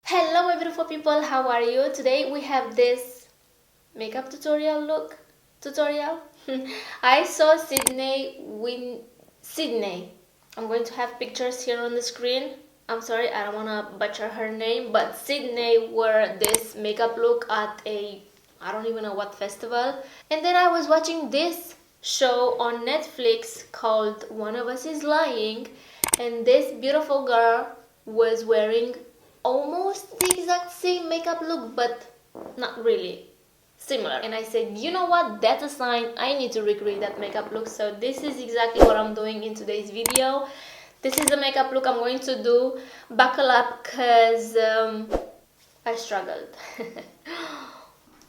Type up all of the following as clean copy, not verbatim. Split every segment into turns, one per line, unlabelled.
Hello my beautiful people, how are you? Today we have this makeup tutorial. I saw Sydney. I'm going to have pictures here on the screen. I'm sorry, I don't want to butcher her name, but Sydney wore this makeup look at I don't even know what festival. And then I was watching this show on Netflix called One of Us is Lying, and this beautiful girl was wearing almost the exact same makeup look, but not really similar. And I said, you know what, that's a sign I need to recreate that makeup look. So this is exactly what I'm doing in today's video. This is the makeup look I'm going to do. Buckle up, because I struggled.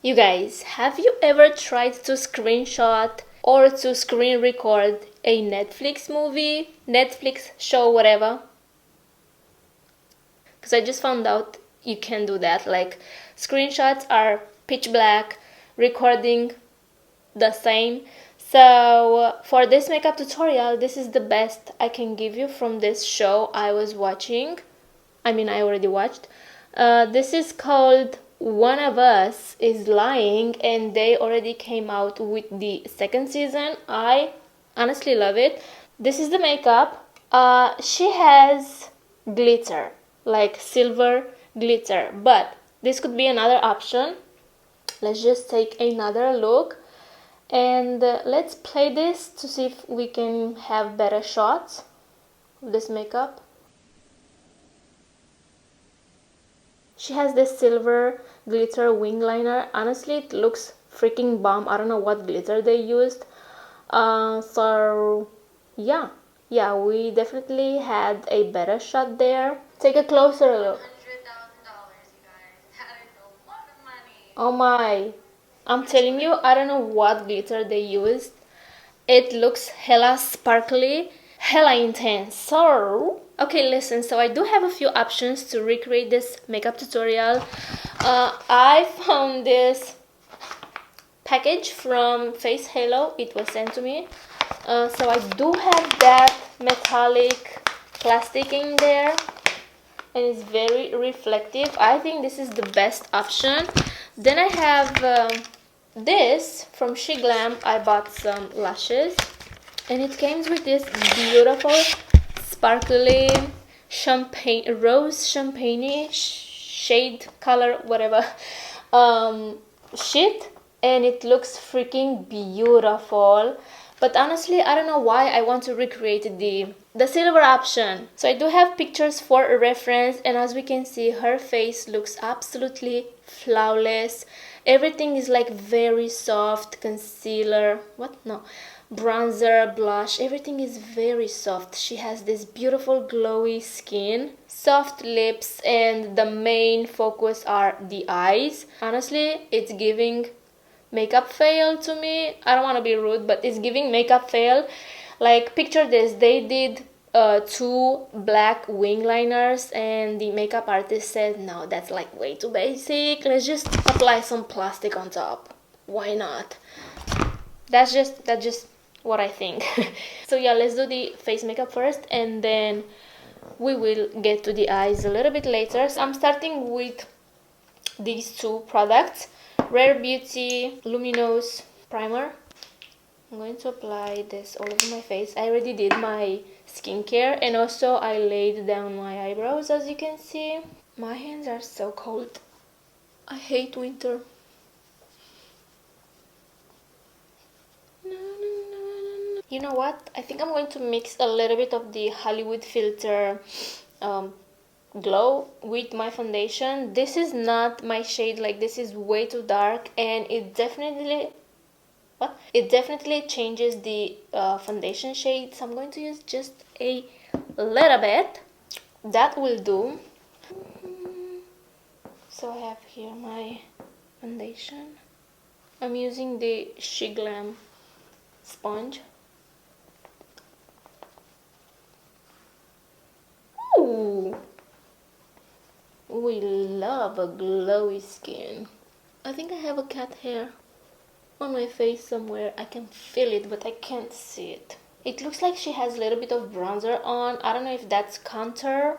You guys, have you ever tried to screenshot or to screen record a Netflix movie, Netflix show, whatever? Because I just found out you can do that. Like, screenshots are pitch black, recording the same. So for this makeup tutorial, this is the best I can give you from this show I was watching. I already watched. This is called One of Us is Lying, and they already came out with the second season. I honestly love it. This is the makeup. She has glitter, like silver glitter, but this could be another option. Let's just take another look, and let's play this to see if we can have better shots of this makeup. She has this silver glitter wing liner. Honestly, it looks freaking bomb. I don't know what glitter they used. So yeah, we definitely had a better shot there. Take a closer look.
$100,000, you guys. That is a lot of money.
Oh my, I'm telling you, I don't know what glitter they used. It looks hella sparkly, hella intense. So, okay, listen, so I do have a few options to recreate this makeup tutorial. I found this package from Face Halo. It was sent to me. So I do have that metallic plastic in there, and it's very reflective. I think this is the best option. Then I have this from Sheglam. I bought some lashes, and it came with this beautiful sparkly rose champagne shade color, whatever, sheet, and it looks freaking beautiful. But honestly, I don't know why I want to recreate the silver option. So I do have pictures for a reference, and as we can see, her face looks absolutely flawless. Everything is like very soft. Concealer, bronzer, blush, everything is very soft. She has this beautiful glowy skin, soft lips, and the main focus are the eyes. Honestly, it's giving makeup fail to me. I don't want to be rude, but it's giving makeup fail. Like, picture this, they did two black wing liners, and the makeup artist said, no, that's like way too basic, let's just apply some plastic on top. Why not? That's just what I think. So yeah, let's do the face makeup first, and then we will get to the eyes a little bit later. So I'm starting with these two products, Rare Beauty Luminous Primer. I'm going to apply this all over my face. I already did my skincare, and also I laid down my eyebrows, as you can see. My hands are so cold. I hate winter. You know what? I think I'm going to mix a little bit of the Hollywood Filter glow with my foundation. This is not my shade, like this is way too dark, and it definitely changes the foundation shade. So I'm going to use just a little bit. That will do. So I have here my foundation. I'm using the Sheglam sponge. Ooh, we love a glowy skin. I think I have a cat hair on my face somewhere. I can feel it, but I can't see it. It looks like she has a little bit of bronzer on. I don't know if that's contour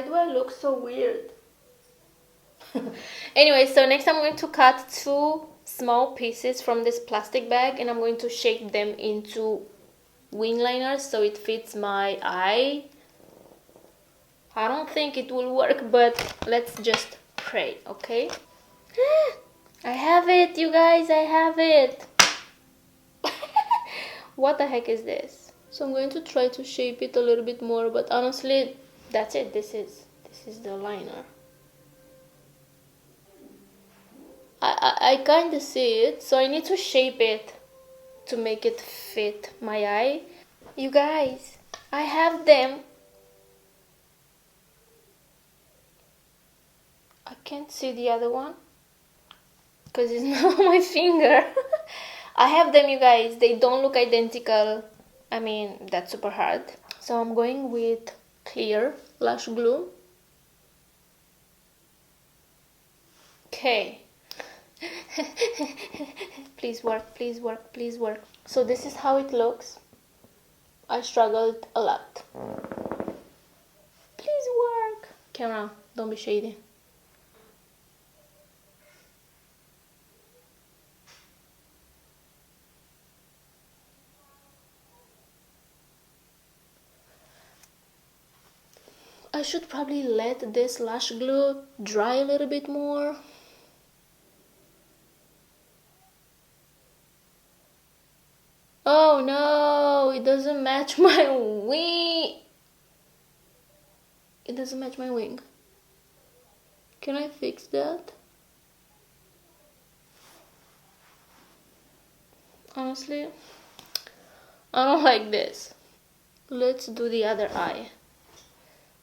Why do I look so weird? Anyway, so next I'm going to cut 2 small pieces from this plastic bag and I'm going to shape them into wing liners so it fits my eye. I don't think it will work, but let's just pray, okay? I have it, you guys, I have it. What the heck is this? So I'm going to try to shape it a little bit more, but honestly, that's it. This is the liner. I kind of see it, so I need to shape it to make it fit my eye. You guys, I have them. I can't see the other one because it's not on my finger. I have them, you guys. They don't look identical. I mean, that's super hard. So I'm going with clear lash glue. Okay. Please work, please work, please work. So this is how it looks. I struggled a lot. Please work. Camera, don't be shady. I should probably let this lash glue dry a little bit more. Oh no, it doesn't match my wing. It doesn't match my wing. Can I fix that? Honestly, I don't like this. Let's do the other eye.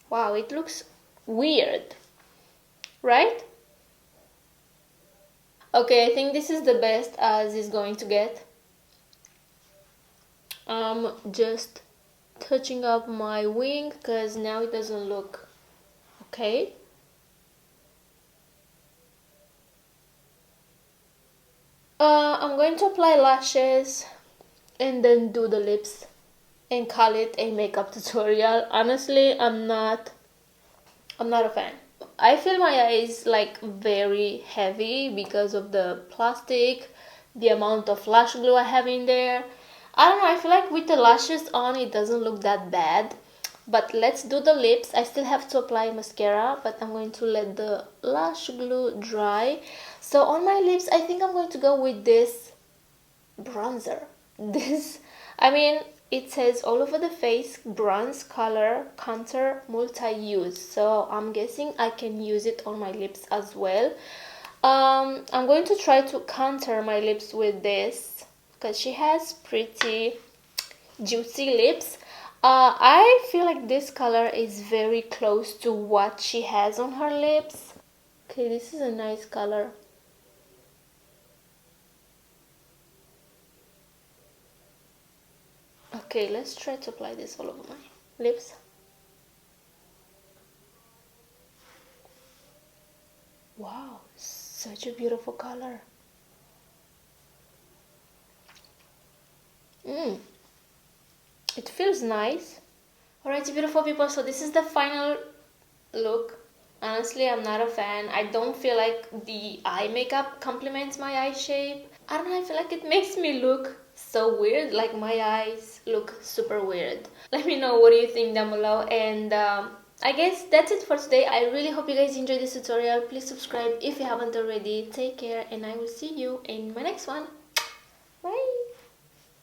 Wow, it looks weird, right? Okay, I think this is the best as it's going to get. I'm just touching up my wing because now it doesn't look okay. I'm going to apply lashes and then do the lips and call it a makeup tutorial. Honestly, I'm not a fan. I feel my eyes like very heavy because of the plastic, the amount of lash glue I have in there. I don't know, I feel like with the lashes on it doesn't look that bad. But let's do the lips. I still have to apply mascara, but I'm going to let the lash glue dry. So on my lips, I think I'm going to go with this bronzer. I mean, it says all over the face, bronze color, contour, multi-use. So I'm guessing I can use it on my lips as well. I'm going to try to contour my lips with this because she has pretty juicy lips. I feel like this color is very close to what she has on her lips. Okay, this is a nice color. Okay, let's try to apply this all over my lips. Wow, such a beautiful color. It feels nice. Alright, beautiful people, so this is the final look. Honestly, I'm not a fan. I don't feel like the eye makeup complements my eye shape. I don't know, I feel like it makes me look so weird, like my eyes look super weird. Let me know what do you think down below, and I guess that's it for today. I really hope you guys enjoyed this tutorial. Please subscribe if you haven't already. Take care, and I will see you in my next one.